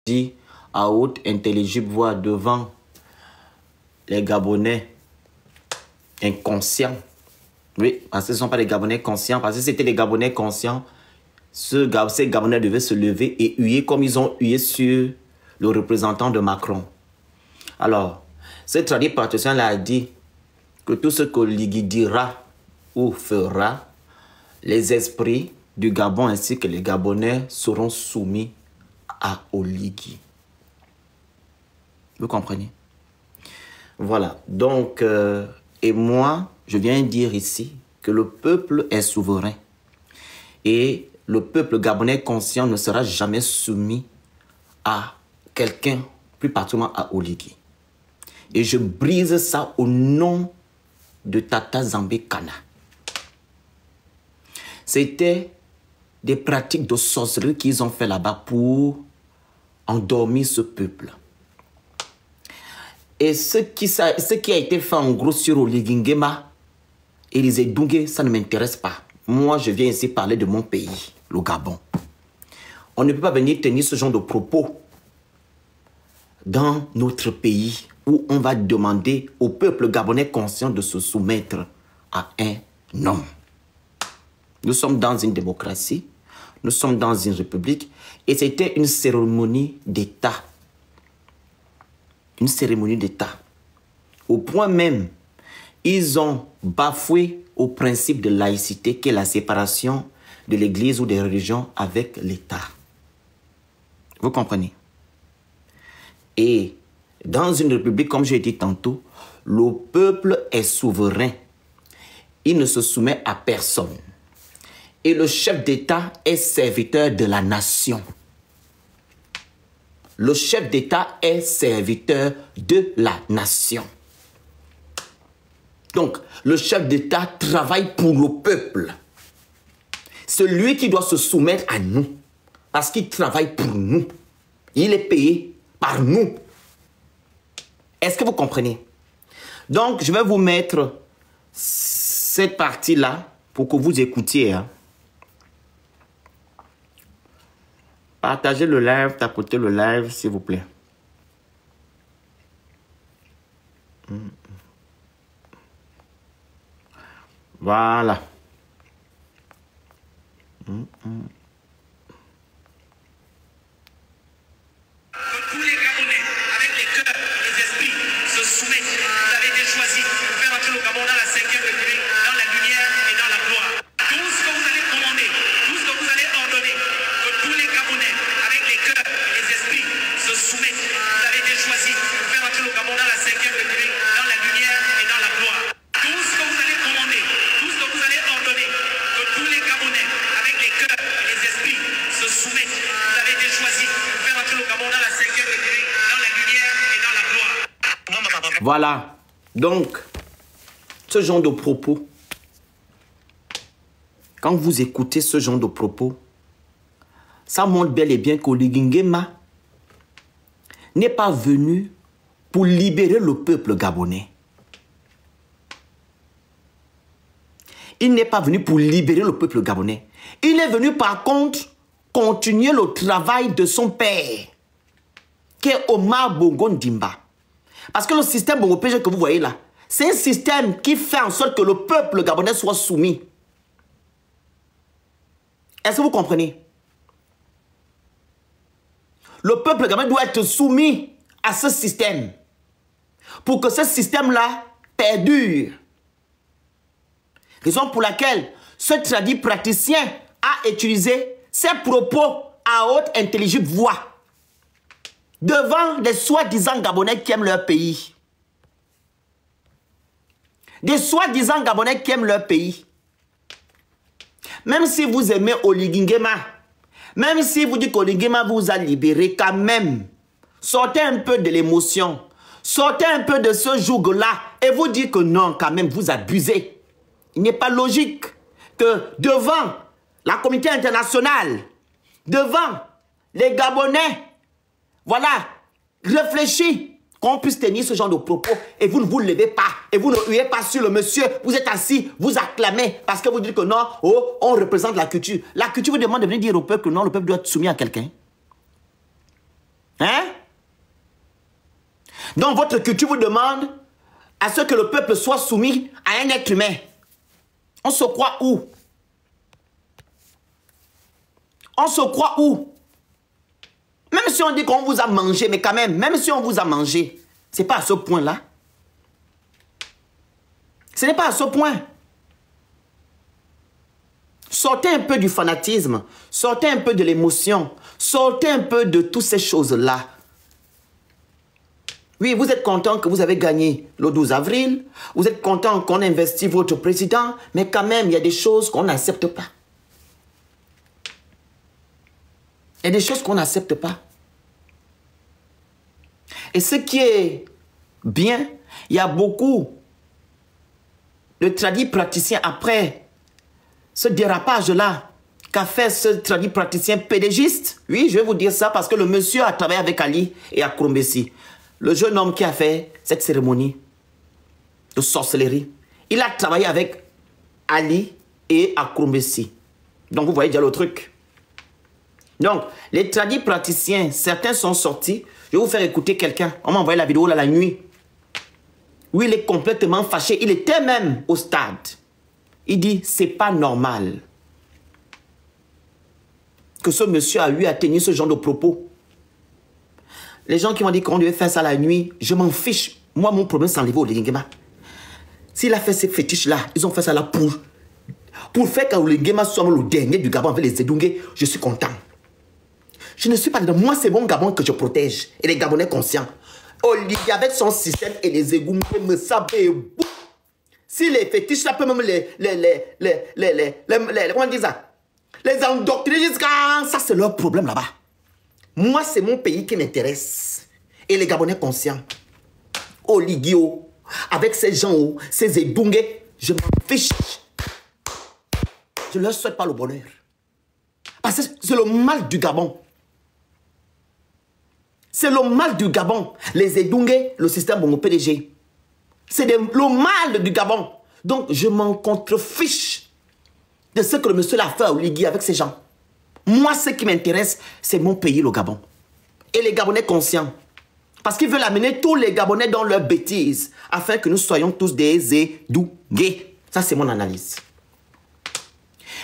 dit à haute intelligible voix devant les Gabonais inconscients. Oui, parce que ce ne sont pas les Gabonais conscients, parce que c'était les Gabonais conscients, ces Gabonais devaient se lever et huer comme ils ont hué sur le représentant de Macron. Alors, ce traduit praticien a dit que tout ce qu'Oligui dira ou fera, les esprits du Gabon ainsi que les Gabonais seront soumis à Oligui. Vous comprenez? Voilà. Donc, et moi, je viens dire ici que le peuple est souverain. Et le peuple gabonais conscient ne sera jamais soumis à quelqu'un, plus particulièrement à Oligui. Et je brise ça au nom de Tata Zambé Kana. C'était des pratiques de sorcellerie qu'ils ont fait là-bas pour endormir ce peuple. Et ce qui a été fait en gros sur Oligui Nguema et Élisée Dougué, ça ne m'intéresse pas. Moi, je viens ici parler de mon pays, le Gabon. On ne peut pas venir tenir ce genre de propos dans notre pays où on va demander au peuple gabonais conscient de se soumettre à un homme. Nous sommes dans une démocratie, nous sommes dans une république et c'était une cérémonie d'État. Une cérémonie d'État. Au point même, ils ont bafoué au principe de laïcité qui est la séparation de l'Église ou des religions avec l'État. Vous comprenez? Et dans une république, comme j'ai dit tantôt, le peuple est souverain. Il ne se soumet à personne. Et le chef d'État est serviteur de la nation. Le chef d'État est serviteur de la nation. Donc, le chef d'État travaille pour le peuple. C'est lui qui doit se soumettre à nous. Parce qu'il travaille pour nous. Il est payé par nous. Est-ce que vous comprenez? Donc, je vais vous mettre cette partie-là pour que vous écoutiez. Hein. Partagez le live, tapotez le live, s'il vous plaît. Voilà. Que tous les Gabonais, avec les cœurs et les esprits, se soumettent. Vous avez été choisis pour faire entrer le Gabon dans la 5e République, dans la lumière et dans la gloire. Tout ce que vous allez commander, tout ce que vous allez ordonner, que tous les Gabonais, avec les cœurs et les esprits, se soumettent. Vous avez été choisis pour faire entrer le Gabon dans la 5e République, dans la lumière et dans la gloire. Tout ce que vous allez commander, tout ce que vous allez ordonner, que tous les Gabonais, avec les cœurs et les esprits, se soumettent. Vous avez été choisis pour faire entrer le Gabon dans la 5e République, dans la lumière et dans la gloire. Voilà. Donc, ce genre de propos, quand vous écoutez ce genre de propos, ça montre bel et bien qu'Oligui Nguema n'est pas venu pour libérer le peuple gabonais. Il n'est pas venu pour libérer le peuple gabonais. Il est venu par contre continuer le travail de son père, qui est Omar Bongo Ndimba. Parce que le système Bongo PG que vous voyez là, c'est un système qui fait en sorte que le peuple gabonais soit soumis. Est-ce que vous comprenez? Le peuple gabonais doit être soumis à ce système pour que ce système-là perdure. Raison pour laquelle ce tradit praticien a utilisé ses propos à haute intelligible voix devant des soi-disant Gabonais qui aiment leur pays. Des soi-disant Gabonais qui aiment leur pays. Même si vous aimez Oligui Nguema, même si vous dites qu'Oligui Nguema vous a libéré, quand même, sortez un peu de l'émotion, sortez un peu de ce joug-là et vous dites que non, quand même, vous abusez. Il n'est pas logique que devant la communauté internationale, devant les Gabonais, voilà, réfléchis qu'on puisse tenir ce genre de propos et vous ne vous levez pas et vous ne huez pas sur le monsieur, vous êtes assis, vous acclamez parce que vous dites que non, oh, on représente la culture. La culture vous demande de venir dire au peuple que non, le peuple doit être soumis à quelqu'un. Hein? Donc votre culture vous demande à ce que le peuple soit soumis à un être humain. On se croit où? On se croit où? Même si on dit qu'on vous a mangé, mais quand même si on vous a mangé, ce n'est pas à ce point-là. Ce n'est pas à ce point. Sortez un peu du fanatisme, sortez un peu de l'émotion, sortez un peu de toutes ces choses-là. Oui, vous êtes content que vous avez gagné le 12 avril, vous êtes content qu'on investit votre président, mais quand même, il y a des choses qu'on n'accepte pas. Il y a des choses qu'on n'accepte pas. Et ce qui est bien, il y a beaucoup de tradis praticiens après ce dérapage-là qu'a fait ce tradit praticien pédégiste. Oui, je vais vous dire ça parce que le monsieur a travaillé avec Ali et à Koumbessi. Le jeune homme qui a fait cette cérémonie de sorcellerie, il a travaillé avec Ali et à Koumbessi. Donc vous voyez déjà le truc. Donc, les tradis praticiens, certains sont sortis. Je vais vous faire écouter quelqu'un. On m'a envoyé la vidéo là la nuit. Oui, il est complètement fâché. Il était même au stade. Il dit, c'est pas normal que ce monsieur a eu à tenir ce genre de propos. Les gens qui m'ont dit qu'on devait faire ça la nuit, je m'en fiche. Moi, mon problème, c'est enlever Oligingema. S'il a fait ces fétiches-là, ils ont fait ça là pour faire qu'Oligingema soit le dernier du Gabon avec les Zedungé, je suis content. Je ne suis pas dedans. Moi, c'est mon Gabon que je protège. Et les Gabonais conscients. Olivier, avec son système et les égouts, me savent. Si les fétiches, ça peut même comment on dit ça? Les endoctriner jusqu'à... Ça, c'est leur problème là-bas. Moi, c'est mon pays qui m'intéresse. Et les Gabonais conscients. Olivier, avec ces gens, ces égouts, je m'en fiche. Je ne leur souhaite pas le bonheur. Parce que c'est le mal du Gabon. C'est le mal du Gabon. Les Edungé, le système Bongo PDG. C'est le mal du Gabon. Donc, je m'en contrefiche de ce que le monsieur a fait au Ligui avec ces gens. Moi, ce qui m'intéresse, c'est mon pays, le Gabon. Et les Gabonais conscients. Parce qu'ils veulent amener tous les Gabonais dans leur bêtise, afin que nous soyons tous des Edungé. Ça, c'est mon analyse.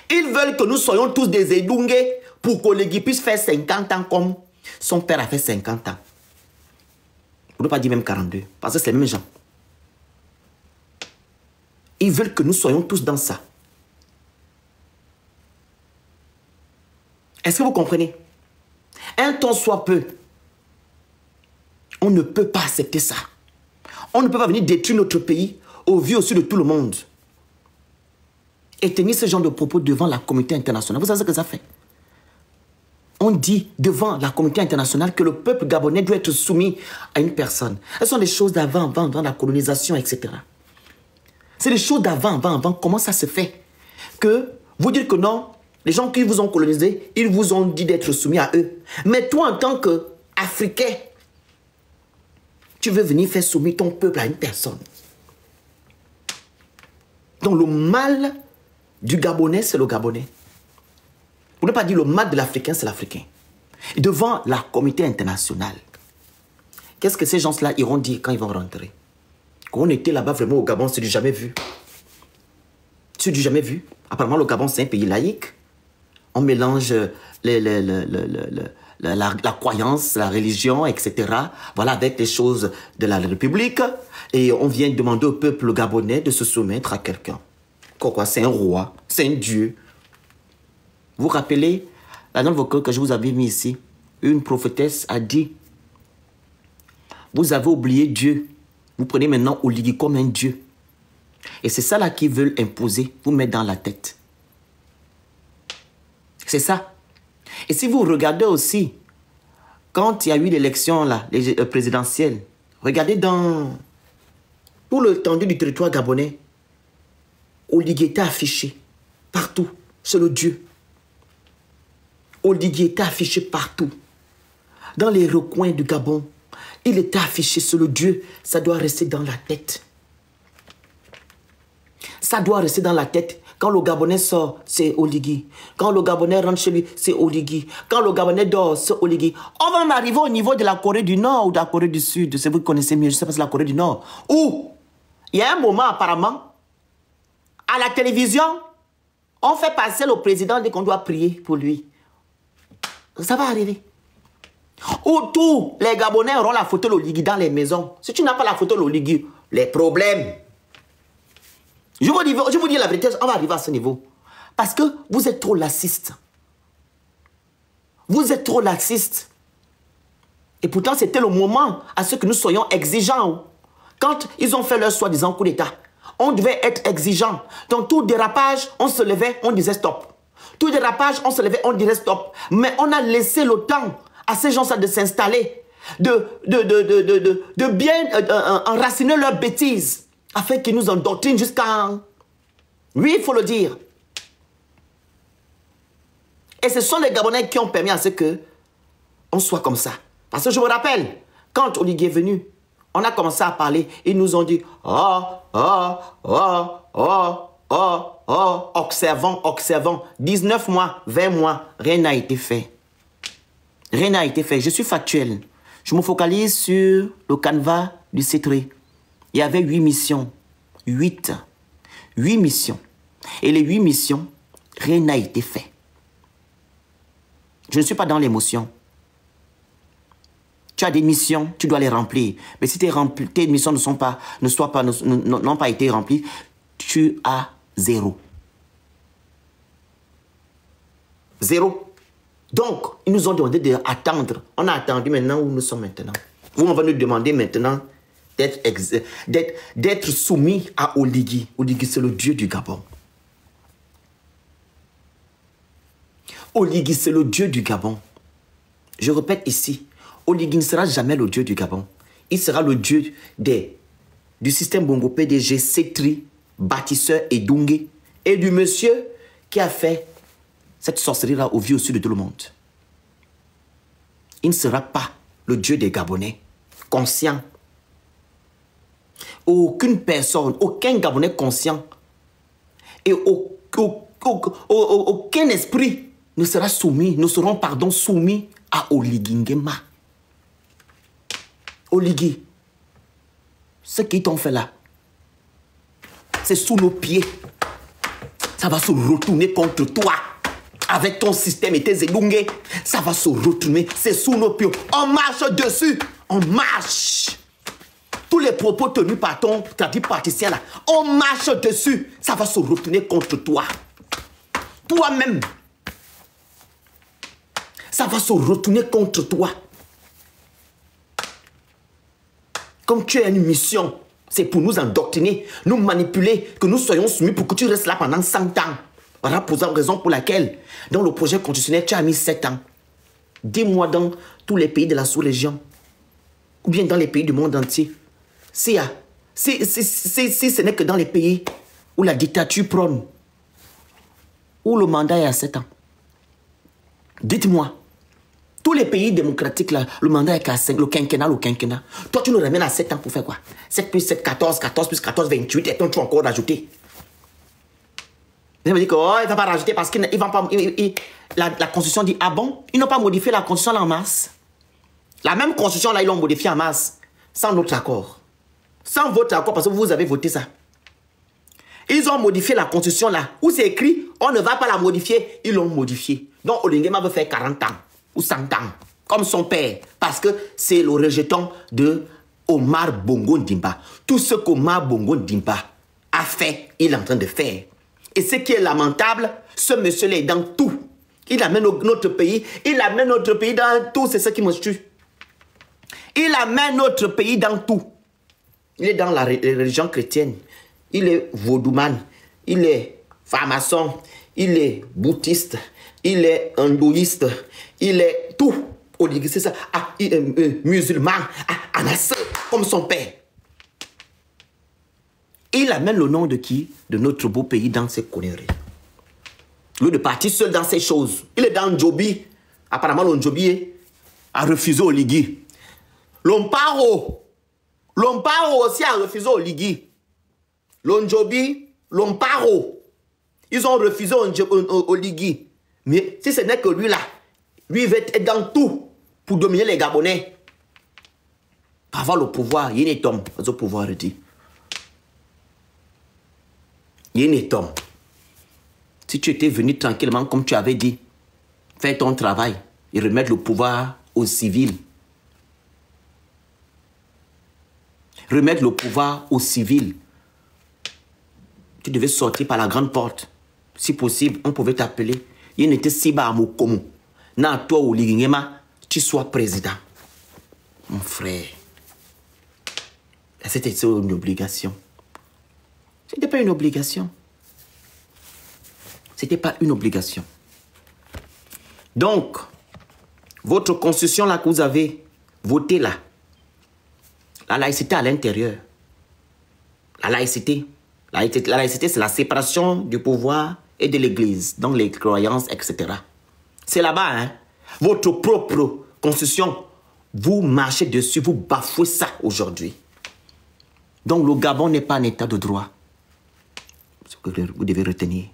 Ils veulent que nous soyons tous des Edungé pour que Ligui puisse faire 50 ans comme son père a fait 50 ans. Pour ne pas dire même 42. Parce que c'est les mêmes gens. Ils veulent que nous soyons tous dans ça. Est-ce que vous comprenez? Un temps soit peu. On ne peut pas accepter ça. On ne peut pas venir détruire notre pays au vu aussi de tout le monde. Et tenir ce genre de propos devant la communauté internationale. Vous savez ce que ça fait? On dit devant la communauté internationale que le peuple gabonais doit être soumis à une personne. Ce sont des choses d'avant, avant la colonisation, etc. C'est des choses d'avant. Comment ça se fait que vous dites que non, les gens qui vous ont colonisé, ils vous ont dit d'être soumis à eux. Mais toi, en tant qu'Africain, tu veux venir faire soumettre ton peuple à une personne. Donc le mal du Gabonais, c'est le Gabonais. Pour ne pas dire le mal de l'Africain, c'est l'Africain. Devant la communauté internationale, qu'est-ce que ces gens-là iront dire quand ils vont rentrer? Quand on était là-bas vraiment au Gabon, c'est du jamais vu. C'est du jamais vu. Apparemment, le Gabon, c'est un pays laïque. On mélange la croyance, la religion, etc. Voilà, avec les choses de la République. Et on vient demander au peuple gabonais de se soumettre à quelqu'un. Quoi, c'est un roi, c'est un dieu. Vous vous rappelez la note vocale que je vous avais mis ici? Une prophétesse a dit, vous avez oublié Dieu. Vous prenez maintenant Oligui comme un dieu. Et c'est ça là qu'ils veulent imposer, vous mettre dans la tête. C'est ça. Et si vous regardez aussi, quand il y a eu l'élection là, présidentielle, regardez dans tout l'étendue du territoire gabonais, Oligui était affiché partout. C'est le dieu. Oligui était affiché partout. Dans les recoins du Gabon, il était affiché sur le dieu. Ça doit rester dans la tête. Ça doit rester dans la tête Quand le Gabonais sort, c'est Oligui. Quand le Gabonais rentre chez lui, c'est Oligui. Quand le Gabonais dort, c'est Oligui. On va en arriver au niveau de la Corée du Nord ou de la Corée du Sud. C'est vous qui connaissez mieux, je ne sais pas si c'est la Corée du Nord. Où il y a un moment apparemment, à la télévision, on fait passer le président dès qu'on doit prier pour lui. Ça va arriver. Où tous les Gabonais auront la photo de l'Oligui dans les maisons. Si tu n'as pas la photo de l'Oligui, les problèmes. Je vous dis la vérité, on va arriver à ce niveau. Parce que vous êtes trop laxiste. Vous êtes trop laxiste. Et pourtant, c'était le moment à ce que nous soyons exigeants. Quand ils ont fait leur soi-disant coup d'État, on devait être exigeants. Dans tout dérapage, on se levait, on disait stop. Tout dérapage, on se levait, on disait stop. Mais on a laissé le temps à ces gens-là de s'installer, de bien enraciner leurs bêtises, afin qu'ils nous endoctrinent jusqu'à... Oui, il faut le dire. Et ce sont les Gabonais qui ont permis à ce que on soit comme ça. Parce que je me rappelle, quand Oligui est venu, on a commencé à parler, ils nous ont dit observons, 19 mois, 20 mois, rien n'a été fait. Rien n'a été fait. Je suis factuel. Je me focalise sur le canevas du C3. Il y avait 8 missions. 8 missions. Et les 8 missions, rien n'a été fait. Je ne suis pas dans l'émotion. Tu as des missions, tu dois les remplir. Mais si tes missions n'ont pas été remplies, tu as 0. 0. Donc, ils nous ont demandé d'attendre. On a attendu maintenant où nous sommes maintenant. Vous, on va nous demander maintenant d'être soumis à Oligui. Oligui, c'est le Dieu du Gabon. Oligui, c'est le Dieu du Gabon. Je répète ici, Oligui ne sera jamais le Dieu du Gabon. Il sera le Dieu du système Bongo PDG, C3, bâtisseur et Dungué, et du monsieur qui a fait cette sorcellerie-là au vu au sud de tout le monde. Il ne sera pas le Dieu des Gabonais, conscient. Aucune personne, aucun Gabonais conscient et aucun esprit ne sera soumis, nous serons, soumis à Oligui Nguema. Oligui, ce qu'ils t'ont fait là, c'est sous nos pieds. Ça va se retourner contre toi. Avec ton système et tes élungués, ça va se retourner. C'est sous nos pieds. On marche dessus. On marche. Tous les propos tenus par ton praticien là, on marche dessus. Ça va se retourner contre toi. Toi-même. Ça va se retourner contre toi. Comme tu as une mission, c'est pour nous endoctriner, nous manipuler, que nous soyons soumis pour que tu restes là pendant 100 ans. Voilà raison pour laquelle, dans le projet constitutionnel, tu as mis 7 ans. Dis-moi dans tous les pays de la sous-région, ou bien dans les pays du monde entier, si ce n'est que dans les pays où la dictature prône, où le mandat est à 7 ans. Dites-moi, tous les pays démocratiques, là, le mandat est qu'à 5, le quinquennat. Toi, tu nous ramènes à 7 ans pour faire quoi? 7 plus 7, 14, 14 plus 14, 28, et toi, tu vas encore rajouter. Vous me dites qu'il ne va pas rajouter parce qu'il va pas... La Constitution dit, ah bon? Ils n'ont pas modifié la Constitution là en masse. La même Constitution là, ils l'ont modifiée en masse. Sans notre accord. Sans votre accord, parce que vous avez voté ça. Ils ont modifié la Constitution là. Où c'est écrit, on ne va pas la modifier. Ils l'ont modifiée. Donc, Oligui Nguema veut faire 40 ans. Ou 100 ans. Comme son père. Parce que c'est le rejeton de Omar Bongo Ndimba. Tout ce qu'Omar Bongo Ndimba a fait, il est en train de faire. Et ce qui est lamentable, ce monsieur-là est dans tout. Il amène notre pays. Il amène notre pays dans tout. C'est ce qui me tue. Il amène notre pays dans tout. Il est dans la religion chrétienne. Il est vaudouman. Il est franc-maçon. Il est bouddhiste. Il est hindouiste. Il est tout. Oligui, c'est ça. Ah, il est musulman. Ah, anassé, comme son père. Il amène le nom de qui? De notre beau pays dans ses conneries. Lui de partir seul dans ces choses. Il est dans Ndjobi. Apparemment, le Ndjobi a refusé Oligui. L'Omparo aussi a refusé Oligui. Le Ndjobi, l'Omparo. Ils ont refusé au Ligui. Mais si ce n'est que lui là, lui il veut être dans tout pour dominer les Gabonais. Pour avoir le pouvoir, il est homme. Le pouvoir dit. Il est homme. Si tu étais venu tranquillement comme tu avais dit, faire ton travail et remettre le pouvoir aux civils. Remettre le pouvoir aux civils. Tu devais sortir par la grande porte. Si possible, on pouvait t'appeler. Il n'était si bas à Mokomo. Non, toi, ou Ligingema, tu sois président. Mon frère. C'était une obligation. C'était pas une obligation. C'était pas une obligation. Donc, votre constitution là que vous avez votée là, la laïcité à l'intérieur. La laïcité. La laïcité, c'est la séparation du pouvoir et de l'église, donc les croyances, etc. C'est là-bas, hein. Votre propre constitution, vous marchez dessus, vous bafouez ça aujourd'hui. Donc le Gabon n'est pas un état de droit. C'est ce que vous devez retenir.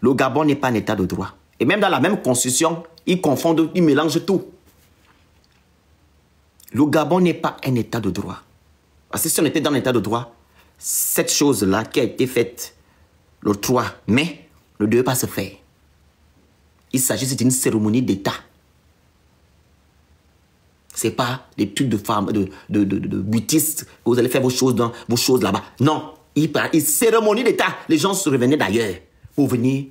Le Gabon n'est pas un état de droit. Et même dans la même constitution, ils confondent, ils mélangent tout. Le Gabon n'est pas un état de droit. Parce que si on était dans un état de droit, cette chose-là qui a été faite le 3 mai ne devait pas se faire. Il s'agit d'une cérémonie d'État. Ce n'est pas des trucs de femmes, de butistes, que vous allez faire vos choses là-bas. Non, une cérémonie d'État. Les gens se revenaient d'ailleurs pour venir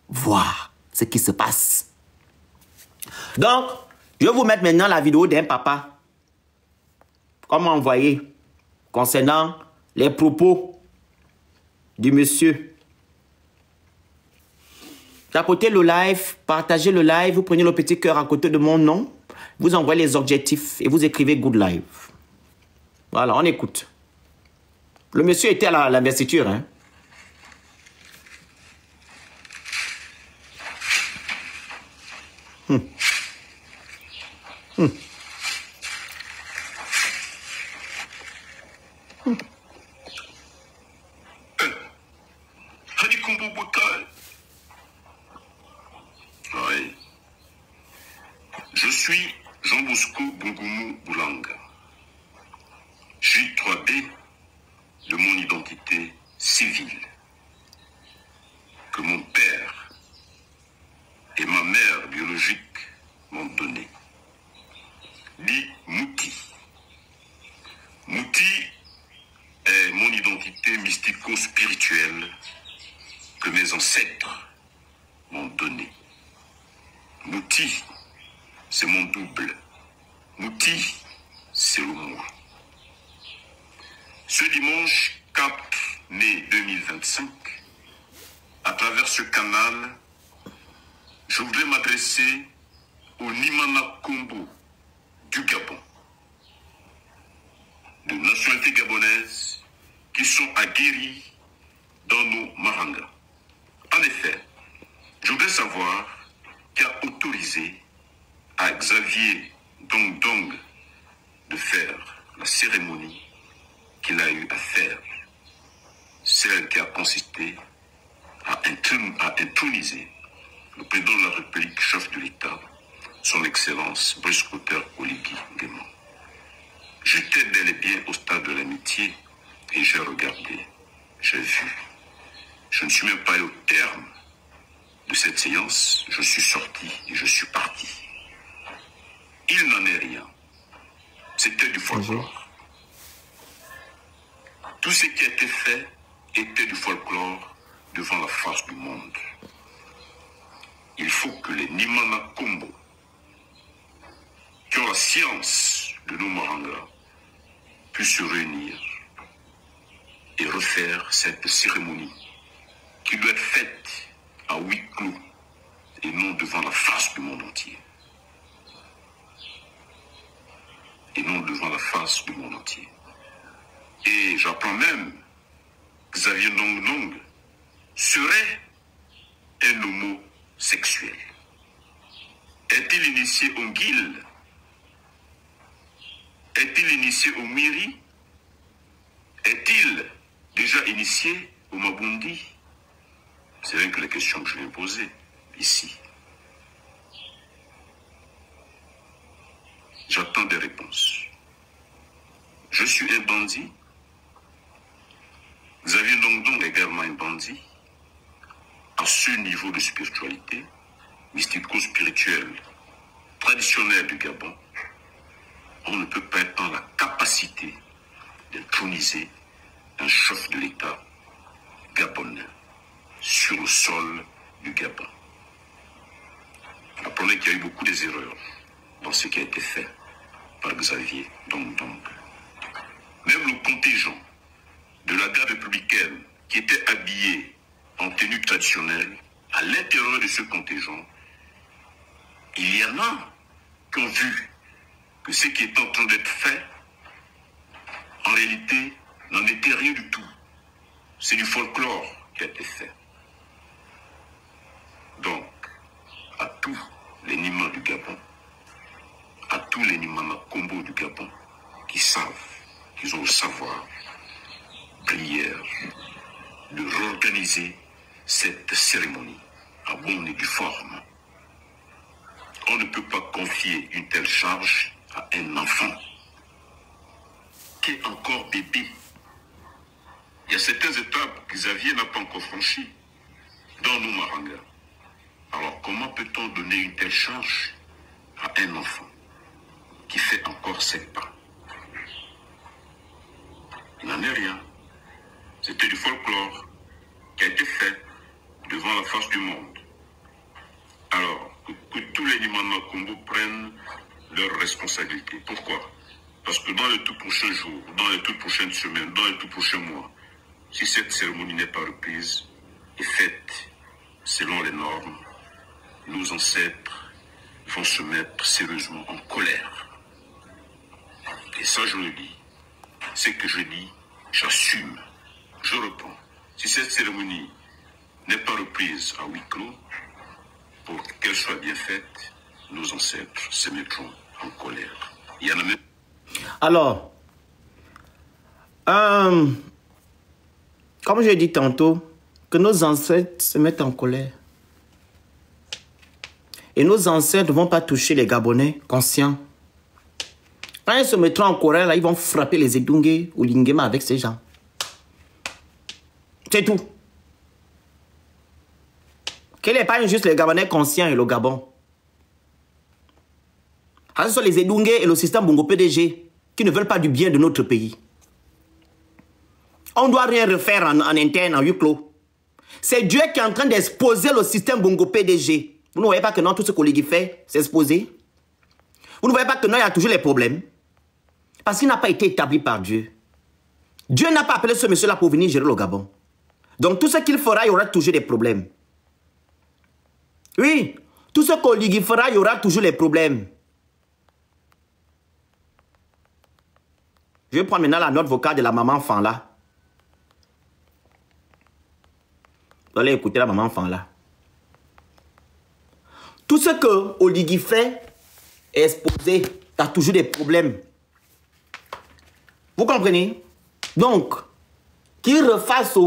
voir ce qui se passe. Donc, je vais vous mettre maintenant la vidéo d'un papa. Comme envoyé concernant les propos du monsieur. Tapotez le live, partagez le live, vous prenez le petit cœur à côté de mon nom, vous envoyez les objectifs et vous écrivez Good Live. Voilà, on écoute. Le monsieur était à l'investiture, hein. Oui. Je suis Jean Bosco Bungumu Boulanga. Je suis 3D de mon identité civile que mon père et ma mère biologique m'ont donnée. Dit Mouti. Mouti est mon identité mystico-spirituelle que mes ancêtres m'ont donnée. Mouti, c'est mon double. Mouti, c'est le moi. Ce dimanche 4 mai 2025, à travers ce canal, je voudrais m'adresser aux Nimana Kombo du Gabon, de nationalité gabonaise, qui sont aguerris dans nos marangas. En effet, je voudrais savoir qui a autorisé à Xavier Dong Dong de faire la cérémonie qu'il a eu à faire, celle qui a consisté à introniser le président de la République, chef de l'État, son Excellence Brice Clotaire Oligui Nguema. J'étais bel et bien au stade de l'amitié et j'ai regardé, j'ai vu. Je ne suis même pas allé au terme de cette séance, je suis sorti et je suis parti. Il n'en est rien. C'était du folklore. Tout ce qui a été fait était du folklore devant la face du monde. Il faut que les Nimana Kombo, qui ont la science de nos marangas, puissent se réunir et refaire cette cérémonie qui doit être faite à huis clos et non devant la face du monde entier. Et non devant la face du monde entier. Et j'apprends même que Xavier Dong Dong serait un homosexuel. Est-il initié au Guil? Est-il initié au Miri? Est-il déjà initié au Mabundi? C'est rien que les questions que je viens poser ici. J'attends des réponses. Je suis un bandit. Xavier Ndong est également un bandit. À ce niveau de spiritualité, mystico-spirituelle, traditionnelle du Gabon, on ne peut pas être dans la capacité d'introniser un chef de l'État gabonais sur le sol du Gabon. Apprenez qu'il y a eu beaucoup des erreurs dans ce qui a été fait par Xavier Ndong. Même le contingent de la garde républicaine qui était habillé en tenue traditionnelle, à l'intérieur de ce contingent, il y en a qui ont vu que ce qui est en train d'être fait, en réalité, n'en était rien du tout. C'est du folklore qui a été fait. Donc, à tous les Nima du Gabon, à tous les Nimama Kombo du Gabon, qui savent, qu'ils ont le savoir, prière, de réorganiser cette cérémonie à bonne et due forme. On ne peut pas confier une telle charge à un enfant qui est encore bébé. Il y a certaines étapes que Xavier n'a pas encore franchies dans nos Maranga. Alors comment peut-on donner une telle charge à un enfant qui fait encore 7 pas? Il n'en est rien. C'était du folklore qui a été fait devant la face du monde. Alors, que tous les Nimama Kombo prennent leurs responsabilités. Pourquoi? Parce que dans les tout prochains jours, dans les toutes prochaines semaines, dans les tout prochains mois, si cette cérémonie n'est pas reprise et faite selon les normes, nos ancêtres vont se mettre sérieusement en colère. Et ça, je le dis. Ce que je dis, j'assume. Je reprends. Si cette cérémonie n'est pas reprise à huis clos, pour qu'elle soit bien faite, nos ancêtres se mettront en colère. Il y en a même... Alors, comme j'ai dit tantôt, que nos ancêtres se mettent en colère. Et nos ancêtres ne vont pas toucher les Gabonais conscients. Quand ils se mettront en colère, là, ils vont frapper les Edungé ou l'Ingema avec ces gens. C'est tout. Quel n'est pas juste les Gabonais conscients et le Gabon. Ce sont les Edungé et le système Bongo PDG qui ne veulent pas du bien de notre pays. On ne doit rien refaire en interne, en huis clos. C'est Dieu qui est en train d'exposer le système Bongo PDG. Vous ne voyez pas que non, tout ce qu'on fait, c'est exposé? Vous ne voyez pas que non, il y a toujours les problèmes? Parce qu'il n'a pas été établi par Dieu. Dieu n'a pas appelé ce monsieur-là pour venir gérer le Gabon. Donc tout ce qu'il fera, il y aura toujours des problèmes. Oui, tout ce qu'Oligui fera, il y aura toujours les problèmes. Je vais prendre maintenant la note vocale de la maman enfant là. Vous allez écouter la maman enfant là. Tout ce que Oligui fait est exposé. Tu as toujours des problèmes. Vous comprenez? Donc, qu'ils refassent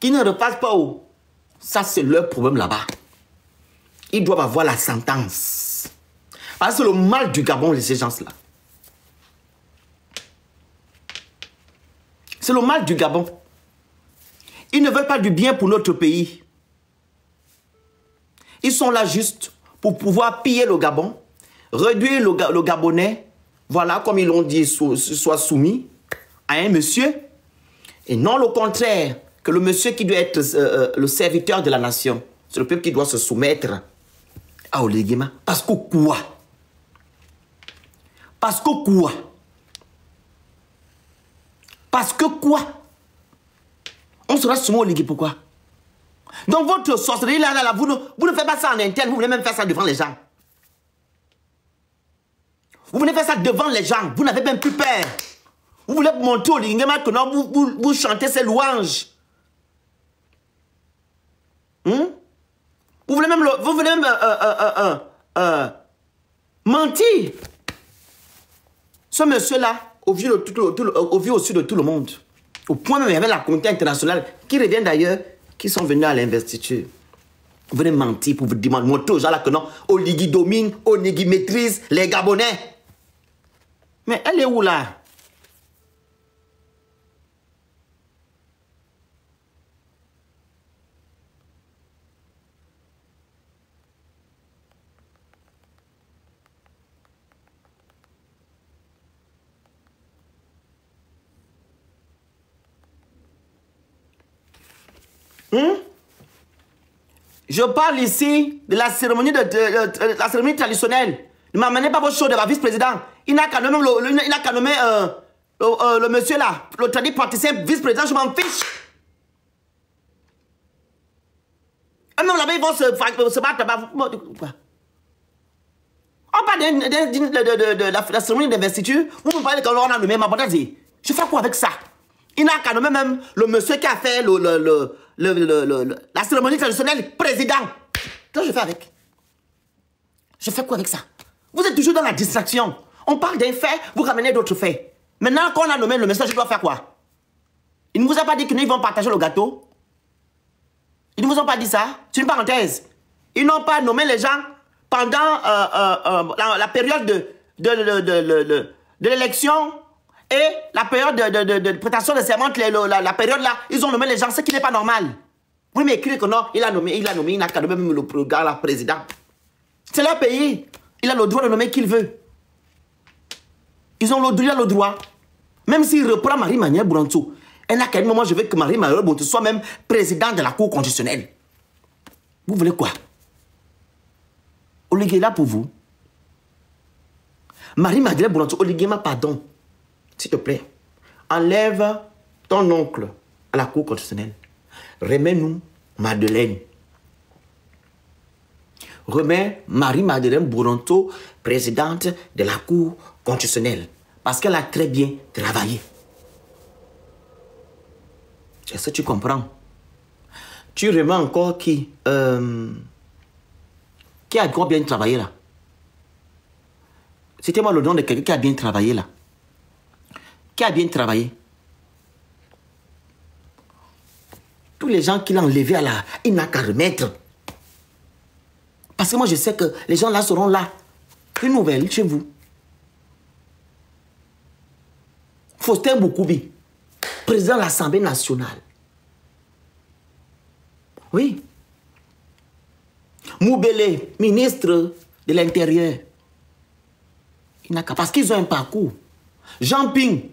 qu'ils ne refassent pas ça c'est leur problème là-bas. Ils doivent avoir la sentence. Parce que c'est le mal du Gabon, ces gens-là. C'est le mal du Gabon. Ils ne veulent pas du bien pour notre pays. Ils sont là juste pour pouvoir piller le Gabon, réduire le Gabonais, voilà, comme ils l'ont dit, soit soumis à un monsieur, et non le contraire, que le monsieur qui doit être le serviteur de la nation, c'est le peuple qui doit se soumettre à Oligima. Parce que quoi? Parce que quoi? Parce que quoi? On sera soumis au Oligui, pourquoi? Donc votre sorcellerie là, vous ne faites pas ça en interne, vous voulez même faire ça devant les gens. Vous venez faire ça devant les gens, vous n'avez même plus peur. Vous voulez montrer au Lingema que non, vous chantez ces louanges. Vous voulez même, mentir. Ce monsieur-là, au vu aussi de tout le monde, au point même il y avait la communauté internationale qui revient d'ailleurs, qui sont venus à l'investiture. Vous venez mentir pour vous demander, montrer aux gens là que non, Oligui domine, Oligui maîtrise les Gabonais. Mais elle est où là? Je parle ici de la cérémonie, la cérémonie traditionnelle. Ne m'amenez pas vos choses de la vice-président. Il n'a qu'à nommer, le monsieur là, le tradit praticien vice-président, je m'en fiche. Et même là-bas, ils vont se battre là-bas. On parle de la cérémonie d'investiture. Vous me parlez de quand on a nommé ma bonne. Je fais quoi avec ça? Il n'a qu'à nommer même le monsieur qui a fait la cérémonie traditionnelle président. Qu'est-ce que je fais avec? Je fais quoi avec ça? Vous êtes toujours dans la distraction. On parle d'un fait, vous ramenez d'autres faits. Maintenant qu'on a nommé le monsieur, je dois faire quoi? Il ne vous a pas dit qu'ils vont partager le gâteau? Ils ne vous ont pas dit ça? C'est une parenthèse. Ils n'ont pas nommé les gens pendant la période de l'élection et la période de prestation de serment, la période là, ils ont nommé les gens, ce qui n'est pas normal. Vous m'écrivez que non, il n'a qu'à nommer même le gars, la président. C'est leur pays. Il a le droit de nommer qui il veut. Ils ont le droit. Même s'il reprend Marie-Manière Bourantou, elle n'a qu'à un moment, je veux que Marie-Manière Bourantou soit même président de la Cour constitutionnelle. Vous voulez quoi? Oligui est là pour vous. Marie-Madeleine Bourantou, Oligui, pardon. S'il te plaît, enlève ton oncle à la Cour constitutionnelle. Remets-nous Madeleine. Remets Marie-Madeleine Bourantou, présidente de la Cour constitutionnelle. Parce qu'elle a très bien travaillé. Est-ce que tu comprends? Tu remets encore qui a encore bien travaillé là? Citez-moi le nom de quelqu'un qui a bien travaillé là. Qui a bien travaillé? Tous les gens qu'il a enlevés à la... Il n'a qu'à remettre. Parce que moi, je sais que les gens là seront là. Une nouvelle chez vous. Faustin Boukoubi, président de l'Assemblée nationale. Oui. Moubele, ministre de l'Intérieur. Il n'a qu'à... Parce qu'ils ont un parcours. Jean Ping,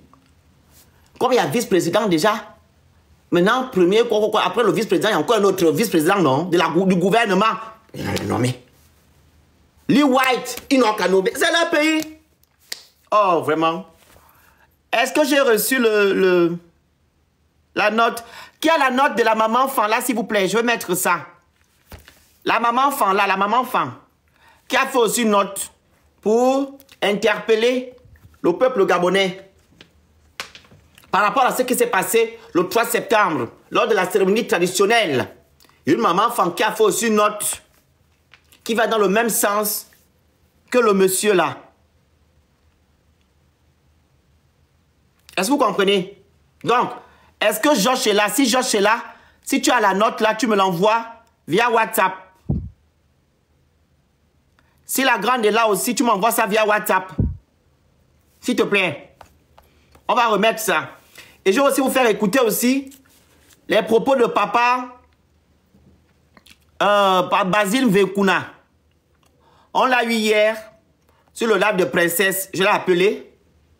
comme il y a vice-président déjà, maintenant, premier, après le vice-président, il y a encore un autre vice-président, non, du gouvernement. Il a nommé. Lee White, ils n'ont qu'à nommer. C'est leur pays. Oh, vraiment. Est-ce que j'ai reçu la note? Qui a la note de la maman enfant là, s'il vous plaît? Je vais mettre ça. La maman enfant là, la maman enfant. Qui a fait aussi une note pour interpeller le peuple gabonais par rapport à ce qui s'est passé le 3 septembre, lors de la cérémonie traditionnelle. Une maman enfant qui a fait aussi une note qui va dans le même sens que le monsieur là. Est-ce que vous comprenez? Donc, est-ce que Josh est là? Si Josh est là, si tu as la note là, tu me l'envoies via WhatsApp. Si la grande est là aussi, tu m'envoies ça via WhatsApp. S'il te plaît. On va remettre ça. Et je vais aussi vous faire écouter aussi les propos de papa Basile Mvekuna. On l'a eu hier sur le live de Princesse. Je l'ai appelé.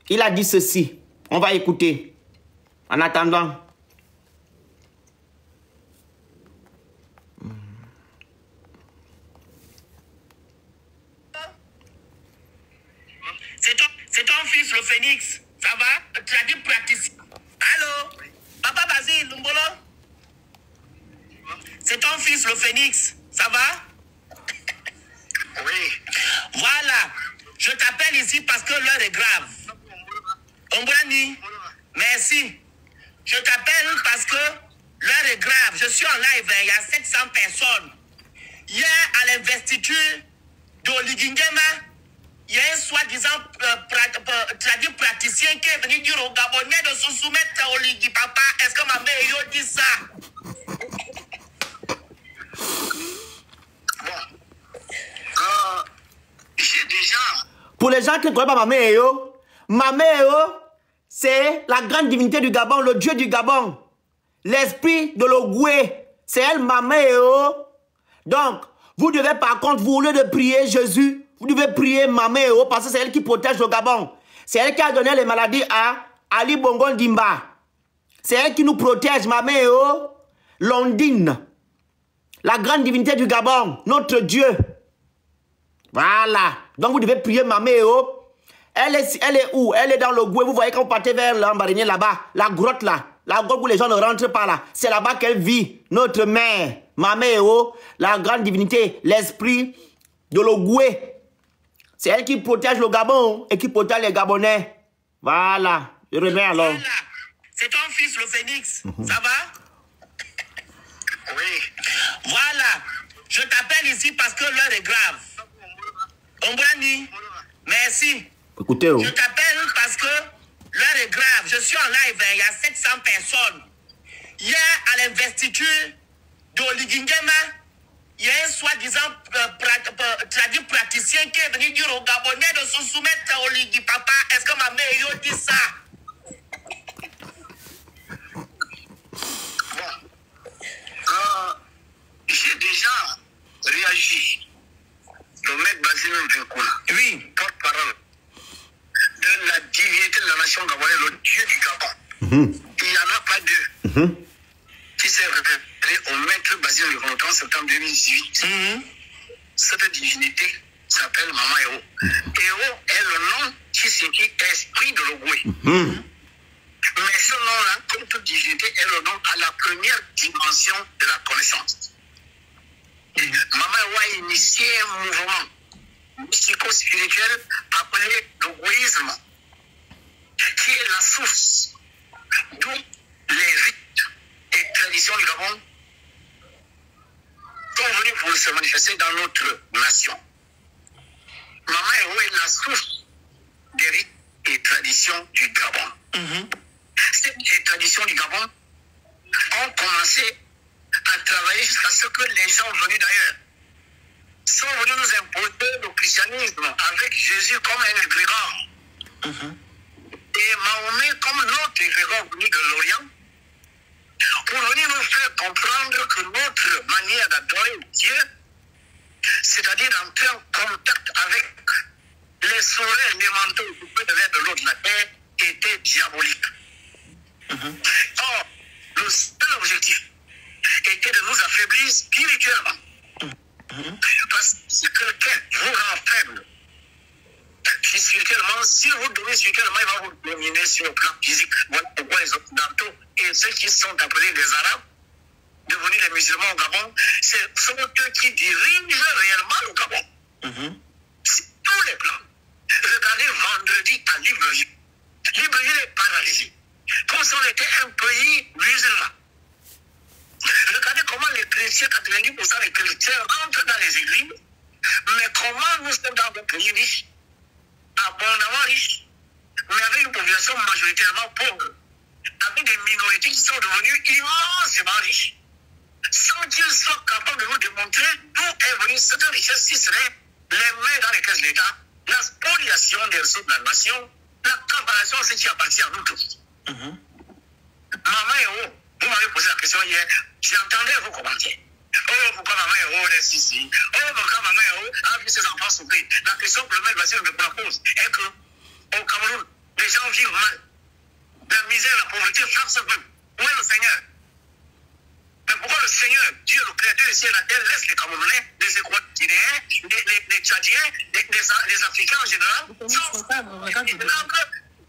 Il a dit ceci. On va écouter. En attendant. C'est ton fils, le Phénix. Ça va? Tu as dit praticien. Allô? Papa Basile, Lumbolo? C'est ton fils, le Phénix. Ça va? Oui. Voilà. Je t'appelle ici parce que l'heure est grave. Ombrani, merci. Je t'appelle parce que l'heure est grave. Je suis en live, il y a 700 personnes. Hier, à l'investiture d'Oligui Nguema, il y a un soi-disant traduit praticien qui est venu dire aux Gabonais de se soumettre à Oligui. Papa, est-ce que ma mère dit ça? Pour les gens qui ne connaissent pas Maméo, c'est la grande divinité du Gabon, le dieu du Gabon. L'esprit de l'Ogoué. C'est elle, Maméo. Donc, vous devez par contre, vous, au lieu de prier Jésus, vous devez prier Maméo parce que c'est elle qui protège le Gabon. C'est elle qui a donné les maladies à Ali Bongo Ndimba. C'est elle qui nous protège, Maméo. Londine. La grande divinité du Gabon, notre Dieu. Voilà. Donc vous devez prier Maméo. Elle est où? Elle est dans le Goué. Vous voyez quand vous partez vers l'Ambarinier là-bas, la grotte là. La grotte où les gens ne rentrent pas là. C'est là-bas qu'elle vit. Notre mère, Maméo, la grande divinité, l'esprit de l'Ogoué. C'est elle qui protège le Gabon et qui protège les Gabonais. Voilà. Je reviens alors. Voilà. C'est ton fils, le phénix. Ça va? Oui. Voilà. Je t'appelle ici parce que l'heure est grave. Ombrani, merci. Écoutez. Je t'appelle parce que l'heure est grave. Je suis en live. Il y a 700 personnes. Hier, à l'investiture d'Oligingema, il y a un soi-disant traduit praticien qui est venu dire aux Gabonais de se soumettre au Ligui. Papa, est-ce que ma mère dit ça? J'ai déjà réagi. Le maître Basile Mvekuna, oui, porte-parole de la divinité de la nation gabonaise, le Dieu du Gabon. Il n'y en a pas deux qui s'est révélé au maître Basile Mvekuna en septembre 2018. Cette divinité s'appelle Mama Eo. Eo est le nom qui signifie esprit de l'Ogoué. Mais ce nom-là, comme toute divinité, est le nom à la première dimension de la connaissance. Mama Ewa a initié un mouvement psycho-spirituel appelé l'Ogouéisme, qui est la source d'où les rites et traditions du Gabon sont venus pour se manifester dans notre nation. Mama Ewa est la source des rites et traditions du Gabon. Ces traditions du Gabon ont commencé à travailler jusqu'à ce que les gens venus d'ailleurs sont venus nous imposer le christianisme avec Jésus comme un égrégore. Et Mahomet comme notre égrégore venu de l'Orient, pour venir nous faire comprendre que notre manière d'adorer Dieu, c'est-à-dire d'entrer en contact avec les soleils élémentaux du peu de l'air de l'eau de la terre, était diabolique. Or, le seul objectif était de nous affaiblir spirituellement. Parce que si quelqu'un vous rend faible spirituellement, si vous donnez spirituellement, il va vous dominer sur le plan physique. Voilà pourquoi les Occidentaux et ceux qui sont appelés les Arabes, devenus les musulmans au Gabon, ce sont eux qui dirigent réellement le Gabon. C'est tous les plans. Regardez vendredi à Libreville. Libreville est paralysé. Comme si on était un pays musulman. Regardez comment les chrétiens, 90% des chrétiens rentrent dans les églises, mais comment nous sommes dans un pays riche, abondamment riche, mais avec une population majoritairement pauvre, avec des minorités qui sont devenues immensément riches, sans qu'ils soient capables de nous démontrer d'où est venue cette richesse, si ce n'est les mains dans les caisses de l'État, la spoliation des ressources de la nation, l'accaparation de ce qui appartient à nous tous. Maman Eo, vous m'avez posé la question hier, j'entendais vos commentaires. Oh, pourquoi Maman Eo reste ici? Oh, pourquoi Maman Eo a vu ses enfants souffrir? La question que le maître Basile me pose est que au Cameroun, les gens vivent mal. La misère, la pauvreté frappe ce peuple. Où est le Seigneur? Mais pourquoi le Seigneur, Dieu, le créateur du ciel et de la terre, laisse les Camerounais, les Équatoriens, les Tchadiens, les Africains en général?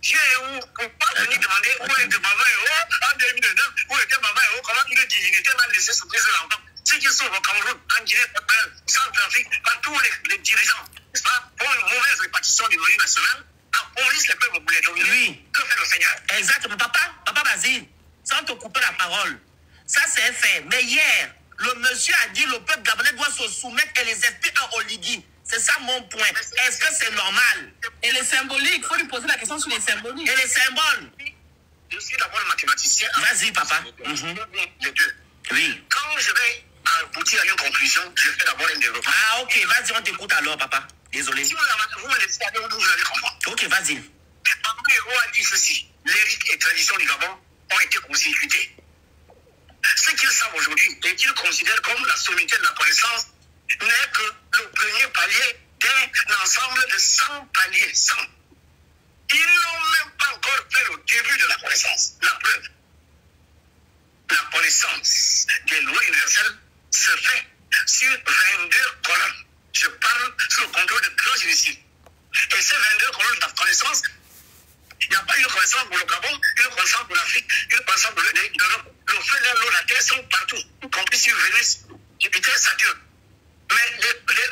Dieu est où? Pourquoi venir demander où était Maman Eo en 2009? Où était Maman Eo? Comment une divinité m'a laissé souffrir ses enfants? Ceux qui sont au Cameroun, en Guinée, en Centrafrique, par tous les dirigeants, n'est-ce pas? Pour une mauvaise répartition du nourriture national, apolissent les peuples pour les dominer. Oui. Que fait le Seigneur? Exactement. Papa Basile, sans te couper la parole, ça c'est fait. Mais hier, le monsieur a dit le peuple gabonais doit se soumettre et les esprits à Oligui. C'est ça mon point. Est-ce que c'est normal? Et les symboliques, il faut lui poser la question sur les symboliques. Et les symboles. Je suis d'abord mathématicien. Vas-y, papa. Les deux. Oui. Quand je vais aboutir à une conclusion, je fais d'abord un développement. Ah, ok. Vas-y, on t'écoute alors, papa. Désolé. Si vous me laissez aller, vous allez comprendre. Ok, vas-y. Maman Héros a dit ceci. Les rites et traditions du Gabon ont été constitués. Ce qu'ils savent aujourd'hui et qu'ils considèrent comme la sommité de la connaissance n'est que le premier palier d'un ensemble de 100 paliers. 100. Ils n'ont même pas encore fait le début de la connaissance. La preuve. La connaissance des lois universelles se fait sur 22 colonnes. Je parle sous le contrôle de grands initiés. Et ces 22 colonnes de connaissance, il n'y a pas une connaissance pour le Gabon, une connaissance pour l'Afrique, une connaissance pour l'Europe. Le feu, l'air, l'eau, la terre sont partout, y compris sur Vénus, Jupiter, Saturne. Mais